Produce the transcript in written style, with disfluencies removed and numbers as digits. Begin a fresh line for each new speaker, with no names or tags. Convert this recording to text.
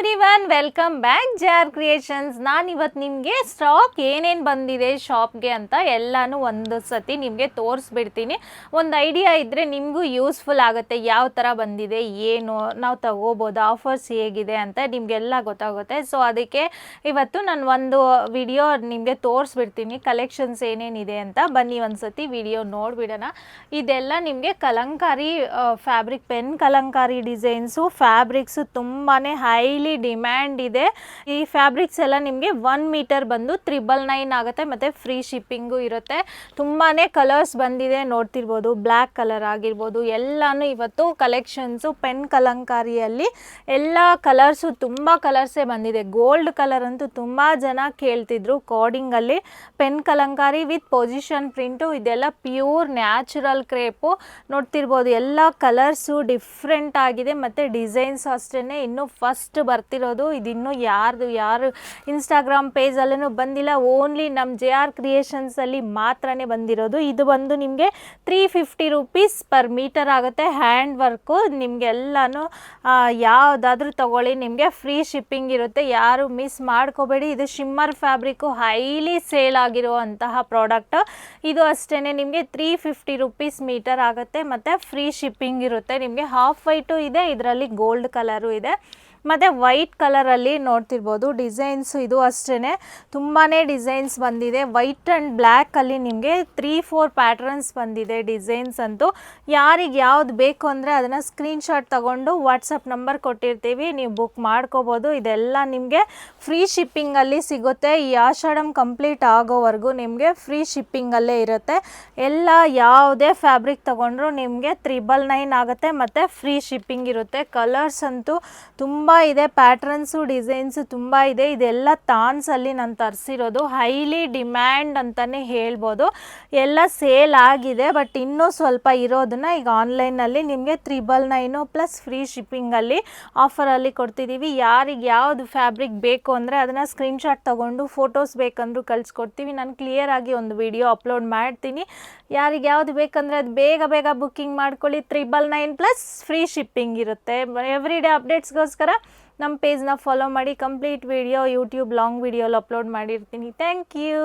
Everyone, welcome back jar creations. ನಾನು ಇವತ್ತು ನಿಮಗೆ ಸ್ಟಾಕ್ ಏನೇನು ಬಂದಿದೆ ಶಾಪ್ಗೆ ಅಂತ ಎಲ್ಲನೂ ಒಂದು ಸತಿ ನಿಮಗೆ ತೋರಿಸ್ಬಿಡ್ತೀನಿ. ಒಂದು ಐಡಿಯಾ ಇದ್ದರೆ ನಿಮಗೂ ಯೂಸ್ಫುಲ್ ಆಗುತ್ತೆ. ಯಾವ ಥರ ಬಂದಿದೆ, ಏನು ನಾವು ತಗೋಬೋದು, ಆಫರ್ಸ್ ಹೇಗಿದೆ ಅಂತ ನಿಮಗೆಲ್ಲ ಗೊತ್ತಾಗುತ್ತೆ. ಸೊ ಅದಕ್ಕೆ ಇವತ್ತು ನಾನು ಒಂದು ವಿಡಿಯೋ ನಿಮಗೆ ತೋರಿಸ್ಬಿಡ್ತೀನಿ ಕಲೆಕ್ಷನ್ಸ್ ಏನೇನಿದೆ ಅಂತ. ಬನ್ನಿ ಒಂದು ಸತಿ ವಿಡಿಯೋ ನೋಡಿಬಿಡೋಣ. ಇದೆಲ್ಲ ನಿಮಗೆ Kalamkari fabric, pen Kalamkari designs, fabrics ತುಂಬಾ ಹೈಲಿ ಡಿಮ್ಯಾಂಡ್ ಇದೆ. ಈ ಫ್ಯಾಬ್ರಿಕ್ಸ್ ಎಲ್ಲ ನಿಮಗೆ 1 ಮೀಟರ್ ಬಂದು 999 ಆಗುತ್ತೆ ಮತ್ತು ಫ್ರೀ ಶಿಪ್ಪಿಂಗು ಇರುತ್ತೆ. ತುಂಬಾ ಕಲರ್ಸ್ ಬಂದಿದೆ, ನೋಡ್ತಿರ್ಬೋದು. ಬ್ಲ್ಯಾಕ್ ಕಲರ್ ಆಗಿರ್ಬೋದು, ಎಲ್ಲನೂ ಇವತ್ತು ಕಲೆಕ್ಷನ್ಸು ಪೆನ್ ಕಲಂಕಾರಿಯಲ್ಲಿ ಎಲ್ಲ ಕಲರ್ಸು ತುಂಬ ಕಲರ್ಸೇ ಬಂದಿದೆ. ಗೋಲ್ಡ್ ಕಲರ್ ಅಂತೂ ತುಂಬ ಜನ ಕೇಳ್ತಿದ್ರು. ಕೋಡಿಂಗಲ್ಲಿ pen Kalamkari with position print, ಇದೆಲ್ಲ ಪ್ಯೂರ್ ನ್ಯಾಚುರಲ್ ಕ್ರೇಪು ನೋಡ್ತಿರ್ಬೋದು. ಎಲ್ಲ ಕಲರ್ಸು ಡಿಫ್ರೆಂಟ್ ಆಗಿದೆ ಮತ್ತು ಡಿಸೈನ್ಸ್ ಅಷ್ಟೇ ಇನ್ನೂ ಫಸ್ಟ್ ಬರ್ತಿರೋದು. ಇದಿನ್ನೂ ಯಾರು ಇನ್ಸ್ಟಾಗ್ರಾಮ್ ಪೇಜಲ್ಲೂ ಬಂದಿಲ್ಲ. ಓನ್ಲಿ ನಮ್ಮ JR ಕ್ರಿಯೇಷನ್ಸಲ್ಲಿ ಮಾತ್ರನೇ ಬಂದಿರೋದು. ಇದು ಬಂದು ನಿಮಗೆ 350 ರೂಪೀಸ್ ಪರ್ ಮೀಟರ್ ಆಗುತ್ತೆ. ಹ್ಯಾಂಡ್ ವರ್ಕು ನಿಮಗೆಲ್ಲನೂ ಯಾವುದಾದ್ರೂ ತೊಗೊಳ್ಳಿ, ನಿಮಗೆ ಫ್ರೀ ಶಿಪ್ಪಿಂಗ್ ಇರುತ್ತೆ. ಯಾರು ಮಿಸ್ ಮಾಡ್ಕೋಬೇಡಿ. ಇದು ಶಿಮ್ಮರ್ ಫ್ಯಾಬ್ರಿಕ್ಕು, ಹೈಲಿ ಸೇಲ್ ಆಗಿರುವಂತಹ ಪ್ರಾಡಕ್ಟ್. ಇದು ಅಷ್ಟೇ ನಿಮಗೆ 350 ರೂಪೀಸ್ ಮೀಟರ್ ಆಗುತ್ತೆ ಮತ್ತು ಫ್ರೀ ಶಿಪ್ಪಿಂಗ್ ಇರುತ್ತೆ. ನಿಮಗೆ ಹಾಫ್ ವೈಟು ಇದೆ, ಇದರಲ್ಲಿ ಗೋಲ್ಡ್ ಕಲರು ಇದೆ ಮತ್ತು ವೈಟ್ ಕಲರಲ್ಲಿ ನೋಡ್ತಿರ್ಬೋದು. ಡಿಸೈನ್ಸು ಇದು ಅಷ್ಟೇ ತುಂಬಾ ಡಿಸೈನ್ಸ್ ಬಂದಿದೆ. ವೈಟ್ ಆ್ಯಂಡ್ ಬ್ಲ್ಯಾಕಲ್ಲಿ ನಿಮಗೆ 3-4 ಪ್ಯಾಟ್ರನ್ಸ್ ಬಂದಿದೆ. ಡಿಸೈನ್ಸ್ ಅಂತೂ ಯಾರಿಗೆ ಯಾವ್ದು ಬೇಕು ಅಂದರೆ ಅದನ್ನು ಸ್ಕ್ರೀನ್ಶಾಟ್ ತೊಗೊಂಡು ವಾಟ್ಸಪ್ ನಂಬರ್ ಕೊಟ್ಟಿರ್ತೀವಿ, ನೀವು ಬುಕ್ ಮಾಡ್ಕೋಬೋದು. ಇದೆಲ್ಲ ನಿಮಗೆ ಫ್ರೀ ಶಿಪ್ಪಿಂಗಲ್ಲಿ ಸಿಗುತ್ತೆ. ಈ ಆಷಾಢಂ ಕಂಪ್ಲೀಟ್ ಆಗೋವರೆಗೂ ನಿಮಗೆ ಫ್ರೀ ಶಿಪ್ಪಿಂಗಲ್ಲೇ ಇರುತ್ತೆ. ಎಲ್ಲ ಯಾವುದೇ ಫ್ಯಾಬ್ರಿಕ್ ತೊಗೊಂಡ್ರು ನಿಮಗೆ 999 ಆಗುತ್ತೆ ಮತ್ತು ಫ್ರೀ ಶಿಪ್ಪಿಂಗ್ ಇರುತ್ತೆ. ಕಲರ್ಸ್ ಅಂತೂ ತುಂಬ ಇದೆ, ಪ್ಯಾಟ್ರನ್ಸು ಡಿಸೈನ್ಸು ತುಂಬ ಇದೆ. ಇದೆಲ್ಲ ತಾನ್ಸಲ್ಲಿ ನಾನು ತರಿಸಿರೋದು. ಹೈಲಿ ಡಿಮ್ಯಾಂಡ್ ಅಂತಲೇ ಹೇಳ್ಬೋದು. ಎಲ್ಲ ಸೇಲ್ ಆಗಿದೆ, ಬಟ್ ಇನ್ನೂ ಸ್ವಲ್ಪ ಇರೋದನ್ನ ಈಗ ಆನ್ಲೈನಲ್ಲಿ ನಿಮಗೆ 999 ಪ್ಲಸ್ ಫ್ರೀ ಶಿಪ್ಪಿಂಗಲ್ಲಿ ಆಫರಲ್ಲಿ ಕೊಡ್ತಿದ್ದೀವಿ. ಯಾರಿಗೆ ಯಾವುದು ಫ್ಯಾಬ್ರಿಕ್ ಬೇಕು ಅಂದರೆ ಅದನ್ನು ಸ್ಕ್ರೀನ್ಶಾಟ್ ತೊಗೊಂಡು ಫೋಟೋಸ್ ಬೇಕಂದ್ರೂ ಕಳಿಸ್ಕೊಡ್ತೀವಿ. ನಾನು ಕ್ಲಿಯರಾಗಿ ಒಂದು ವಿಡಿಯೋ ಅಪ್ಲೋಡ್ ಮಾಡ್ತೀನಿ. ಯಾರಿಗೆ ಯಾವುದು ಬೇಕಂದರೆ ಅದು ಬೇಗ ಬುಕ್ಕಿಂಗ್ ಮಾಡ್ಕೊಳ್ಳಿ. 999 ಪ್ಲಸ್ ಫ್ರೀ ಶಿಪ್ಪಿಂಗ್ ಇರುತ್ತೆ. ಎವ್ರಿ ಡೇ ಅಪ್ಡೇಟ್ಸ್ಗೋಸ್ಕರ ನಮ್ಮ ಪೇಜ್ನ ಫಾಲೋ ಮಾಡಿ. ಕಂಪ್ಲೀಟ್ ವಿಡಿಯೋ ಯೂಟ್ಯೂಬ್ ಲಾಂಗ್ ವಿಡಿಯೋಲಿ ಅಪ್ಲೋಡ್ ಮಾಡಿರ್ತೀನಿ. Thank you.